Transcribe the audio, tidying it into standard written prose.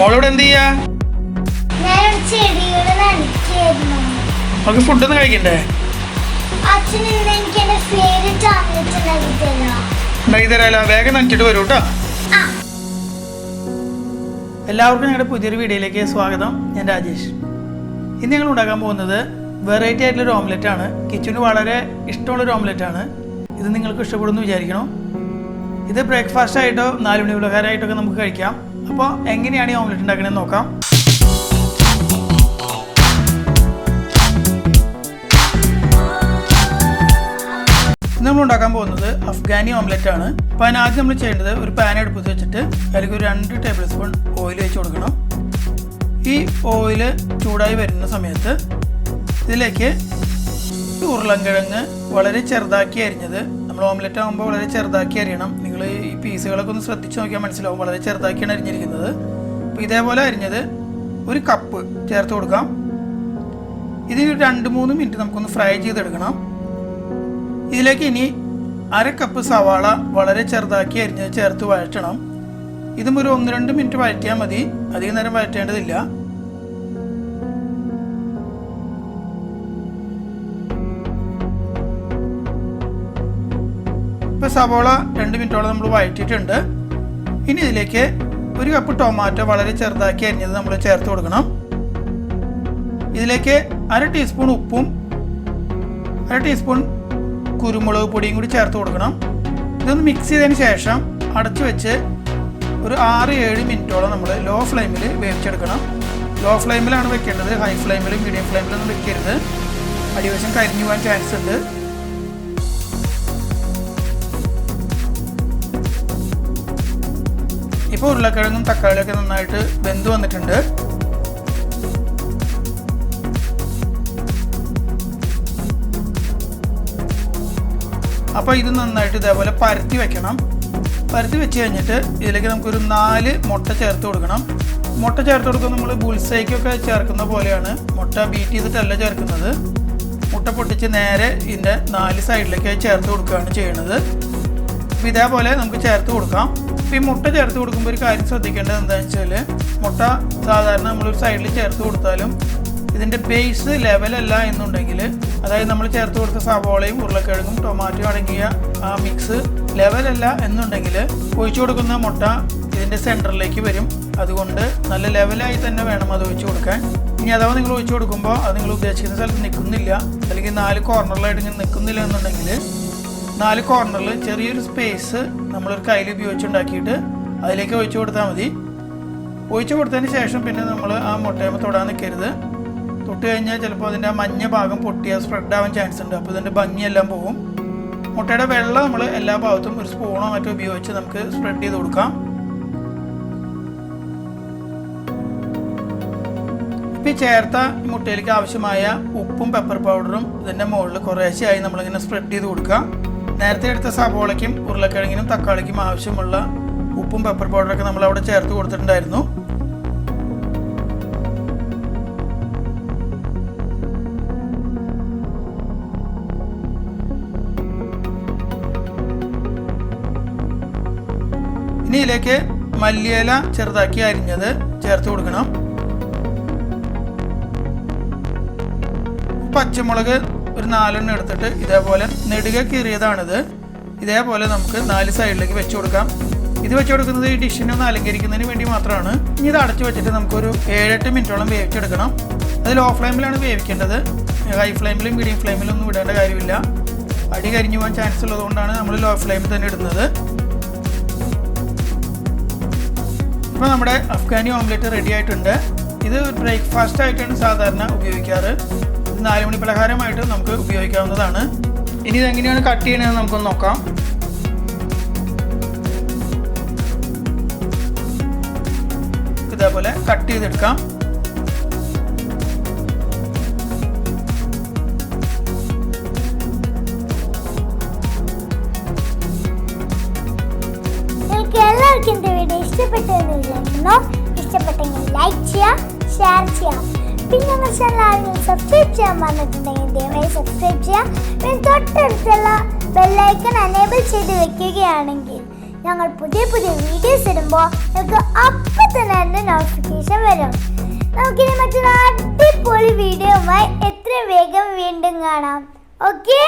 മോളിവിടെ എന്ത് ചെയ്യാ? നമുക്ക് ഫുഡൊന്നും കഴിക്കണ്ടേ? ഉണ്ടാക്കി തരാലോ, വേഗം നനച്ചിട്ട് വരൂ കേട്ടോ. എല്ലാവർക്കും ഞങ്ങളുടെ പുതിയൊരു വീഡിയോയിലേക്ക് സ്വാഗതം. ഞാൻ രാജേഷ്. ഇന്ന് ഞങ്ങൾ ഉണ്ടാക്കാൻ പോകുന്നത് വെറൈറ്റി ആയിട്ടുള്ളൊരു ഓംലെറ്റ് ആണ്. കിച്ചന് വളരെ ഇഷ്ടമുള്ളൊരു ഓംലെറ്റ് ആണ്. ഇത് നിങ്ങൾക്ക് ഇഷ്ടപ്പെടുമെന്ന് വിചാരിക്കണം. ഇത് ബ്രേക്ക്ഫാസ്റ്റ് ആയിട്ടോ 4 മണി പലഹാരമായിട്ടൊക്കെ നമുക്ക് കഴിക്കാം. അപ്പോൾ എങ്ങനെയാണ് ഈ ഓംലെറ്റ് ഉണ്ടാക്കണമെന്ന് നോക്കാം. നമ്മൾ ഉണ്ടാക്കാൻ പോകുന്നത് അഫ്ഗാനി ഓംലെറ്റ് ആണ്. അപ്പോൾ അതിനാദ്യം നമ്മൾ ചെയ്യേണ്ടത് ഒരു പാൻ അടുപ്പത്ത് വെച്ചിട്ട് അതിലേക്ക് ഒരു 2 ടേബിൾ സ്പൂൺ ഓയിൽ വെച്ച് കൊടുക്കണം. ഈ ഓയിൽ ചൂടായി വരുന്ന സമയത്ത് ഇതിലേക്ക് ഉരുളൻകിഴങ്ങ് വളരെ ചെറുതാക്കി അരിഞ്ഞത്, നമ്മൾ ഓംലെറ്റ് ആകുമ്പോൾ വളരെ ചെറുതാക്കി അരിയണം. നിങ്ങൾ ഈ പീസുകളൊക്കെ ഒന്ന് ശ്രദ്ധിച്ച് നോക്കിയാൽ മനസ്സിലാവും, വളരെ ചെറുതാക്കിയാണ് അരിഞ്ഞിരിക്കുന്നത്. അപ്പോൾ ഇതേപോലെ അരിഞ്ഞത് 1 കപ്പ് ചേർത്ത് കൊടുക്കാം. ഇതിന് 2-3 മിനിറ്റ് നമുക്കൊന്ന് ഫ്രൈ ചെയ്തെടുക്കണം. ഇതിലേക്ക് ഇനി 1/2 കപ്പ് സവാള വളരെ ചെറുതാക്കി അരിഞ്ഞത് ചേർത്ത് വഴറ്റണം. ഇതും ഒരു 1-2 മിനിറ്റ് വഴറ്റിയാൽ മതി, അധികം നേരം വഴറ്റേണ്ടതില്ല. ഇപ്പോൾ സവാള 2 മിനിറ്റോളം നമ്മൾ വഴറ്റിയിട്ടുണ്ട്. ഇനി ഇതിലേക്ക് 1 കപ്പ് ടൊമാറ്റോ വളരെ ചെറുതാക്കി അരിഞ്ഞത് നമ്മൾ ചേർത്ത് കൊടുക്കണം. ഇതിലേക്ക് 1/2 ടീസ്പൂൺ ഉപ്പും 1/2 ടീസ്പൂൺ കുരുമുളക് പൊടിയും കൂടി ചേർത്ത് കൊടുക്കണം. ഇതൊന്ന് മിക്സ് ചെയ്തതിന് ശേഷം അടച്ചു വെച്ച് ഒരു 6-7 മിനിറ്റോളം നമ്മൾ ലോ ഫ്ലെയിമിൽ വേവിച്ചെടുക്കണം. ലോ ഫ്ലെയിമിലാണ് വെക്കേണ്ടത്, ഹൈ ഫ്ലെയിമിലും മീഡിയം ഫ്ലെയിമിലൊന്നും വെക്കരുത്. അടിവശം കരിഞ്ഞു പോകാൻ ചാൻസ് ഉണ്ട്. ഇപ്പോൾ ഉരുളക്കിഴങ്ങും തക്കാളിയൊക്കെ നന്നായിട്ട് വെന്ത് വന്നിട്ടുണ്ട്. അപ്പോൾ ഇത് നന്നായിട്ട് ഇതേപോലെ പരത്തി വെക്കണം. പരത്തി വെച്ച് കഴിഞ്ഞിട്ട് ഇതിലേക്ക് നമുക്കൊരു 4 മുട്ട ചേർത്ത് കൊടുക്കണം. മുട്ട ചേർത്ത് കൊടുക്കുന്നത് നമ്മൾ ബുൾസൈക്കൊക്കെ ചേർക്കുന്ന പോലെയാണ്. മുട്ട ബീറ്റ് ചെയ്തിട്ടല്ല ചേർക്കുന്നത്. മുട്ട പൊട്ടിച്ച് നേരെ ഇതിൻ്റെ 4 സൈഡിലേക്ക് ചേർത്ത് കൊടുക്കുകയാണ് ചെയ്യുന്നത്. അപ്പോൾ ഇതേപോലെ നമുക്ക് ചേർത്ത് കൊടുക്കാം. അപ്പോൾ ഈ മുട്ട ചേർത്ത് കൊടുക്കുമ്പോൾ ഒരു കാര്യം ശ്രദ്ധിക്കേണ്ടത് എന്താണെന്ന് വെച്ചാൽ, മുട്ട സാധാരണ നമ്മളൊരു സൈഡിൽ ചേർത്ത് കൊടുത്താലും ഇതിൻ്റെ ബേസ് ലെവലല്ല എന്നുണ്ടെങ്കിൽ, അതായത് നമ്മൾ ചേർത്ത് കൊടുത്ത സവോളയും ഉരുളക്കിഴങ്ങും ടൊമാറ്റോ അടങ്ങിയ ആ മിക്സ് ലെവലല്ല എന്നുണ്ടെങ്കിൽ ഒഴിച്ചു കൊടുക്കുന്ന മുട്ട ഇതിൻ്റെ സെൻറ്ററിലേക്ക് വരും. അതുകൊണ്ട് നല്ല ലെവലായി തന്നെ വേണം അത് ഒഴിച്ചു കൊടുക്കാൻ. ഇനി അഥവാ നിങ്ങൾ ഒഴിച്ചു കൊടുക്കുമ്പോൾ അത് നിങ്ങൾ ഉദ്ദേശിക്കുന്ന സ്ഥലത്ത് നിൽക്കുന്നില്ല, അല്ലെങ്കിൽ 4 കോർണറിലായിട്ട് ഇങ്ങനെ നിൽക്കുന്നില്ല എന്നുണ്ടെങ്കിൽ 4 കോർണറിൽ ചെറിയൊരു സ്പേസ് നമ്മളൊരു കയ്യിൽ ഉപയോഗിച്ചുണ്ടാക്കിയിട്ട് അതിലേക്ക് ഒഴിച്ചു കൊടുത്താൽ മതി. ഒഴിച്ചു കൊടുത്തതിന് ശേഷം പിന്നെ നമ്മൾ ആ മുട്ടയുമ്പോൾ തൊടാൻ നിൽക്കരുത്. തൊട്ട് കഴിഞ്ഞാൽ ചിലപ്പോൾ അതിൻ്റെ ആ മഞ്ഞ ഭാഗം പൊട്ടിയാൽ സ്പ്രെഡ് ആവാൻ ചാൻസ് ഉണ്ട്. അപ്പോൾ ഇതിൻ്റെ ഭംഗിയെല്ലാം പോകും. മുട്ടയുടെ വെള്ളം നമ്മൾ എല്ലാ ഭാഗത്തും ഒരു സ്പൂണോ മറ്റോ ഉപയോഗിച്ച് നമുക്ക് സ്പ്രെഡ് ചെയ്ത് കൊടുക്കാം. ഇപ്പോൾ ചേർത്ത മുട്ടയിലേക്ക് ആവശ്യമായ ഉപ്പും പെപ്പർ പൗഡറും ഇതിൻ്റെ മുകളിൽ കുറേശ്ശെയായി നമ്മളിങ്ങനെ സ്പ്രെഡ് ചെയ്ത് കൊടുക്കുക. നേരത്തെ എടുത്ത സവോളയ്ക്കും ഉരുളക്കിഴങ്ങിനും തക്കാളിക്കും ആവശ്യമുള്ള ഉപ്പും പെപ്പർ പൗഡറൊക്കെ നമ്മൾ അവിടെ ചേർത്ത് കൊടുത്തിട്ടുണ്ടായിരുന്നു. ഇനി ഇതിലേക്ക് മല്ലിയില ചെറുതാക്കി അരിഞ്ഞത് ചേർത്ത് കൊടുക്കണം. പച്ചമുളക് ഒരു 4 എടുത്തിട്ട് ഇതേപോലെ നെടുക കീറിയതാണിത്. ഇതേപോലെ നമുക്ക് 4 സൈഡിലേക്ക് വെച്ച് കൊടുക്കാം. ഇത് വെച്ച് കൊടുക്കുന്നത് ഈ ഡിഷിനെ ഒന്ന് അലങ്കരിക്കുന്നതിന് വേണ്ടി മാത്രമാണ്. ഇനി ഇത് അടച്ചു വെച്ചിട്ട് നമുക്കൊരു 7-8 മിനിറ്റോളം വേവിച്ചെടുക്കണം. അത് ലോ ഫ്ലെയിമിലാണ് വേവിക്കേണ്ടത്. ഹൈ ഫ്ലെയിമിലും മീഡിയം ഫ്ലെയിമിലും ഒന്നും ഇടേണ്ട കാര്യമില്ല. അടി കരിഞ്ഞു പോകാൻ ചാൻസ് ഉള്ളതുകൊണ്ടാണ് നമ്മൾ ലോ ഫ്ലെയിമിൽ തന്നെ ഇടുന്നത്. ഇപ്പോൾ നമ്മുടെ അഫ്ഗാനി ഓംലെറ്റ് റെഡി ആയിട്ടുണ്ട്. ഇത് ബ്രേക്ക്ഫാസ്റ്റ് ആയിട്ടാണ് സാധാരണ ഉപയോഗിക്കാറ്. ഇത് 4 മണി പലഹാരമായിട്ട് നമുക്ക് ഉപയോഗിക്കാവുന്നതാണ്. ഇനി ഇതെങ്ങനെയാണ് കട്ട് ചെയ്യണമെന്ന് നമുക്കൊന്ന് നോക്കാം. ഇതേപോലെ കട്ട് ചെയ്തെടുക്കാം. എല്ലാവർക്കും എൻ്റെ വീഡിയോ ഇഷ്ടപ്പെട്ടെന്ന് വിചാരിക്കുന്നു. ഇഷ്ടപ്പെട്ടെങ്കിൽ ലൈക്ക് ചെയ്യുക, ഷെയർ ചെയ്യുക. പിന്നെ ഞങ്ങൾ ചാനൽ ആരെങ്കിലും സബ്സ്ക്രൈബ് ചെയ്യാൻ പറഞ്ഞിട്ടുണ്ടെങ്കിൽ ദയവായി സബ്സ്ക്രൈബ് ചെയ്യുക. പിന്നെ തൊട്ടടുത്തുള്ള ബെല്ലൈക്കൺ എനേബിൾ ചെയ്ത് വെക്കുകയാണെങ്കിൽ ഞങ്ങൾ പുതിയ പുതിയ വീഡിയോസ് ഇടുമ്പോൾ നിങ്ങൾക്ക് അപ്പം തന്നെ നോട്ടിഫിക്കേഷൻ വരും. നമുക്കിനി മറ്റൊരു അടിപൊളി വീഡിയോയുമായി എത്രയും വേഗം വീണ്ടും കാണാം. ഓക്കെ.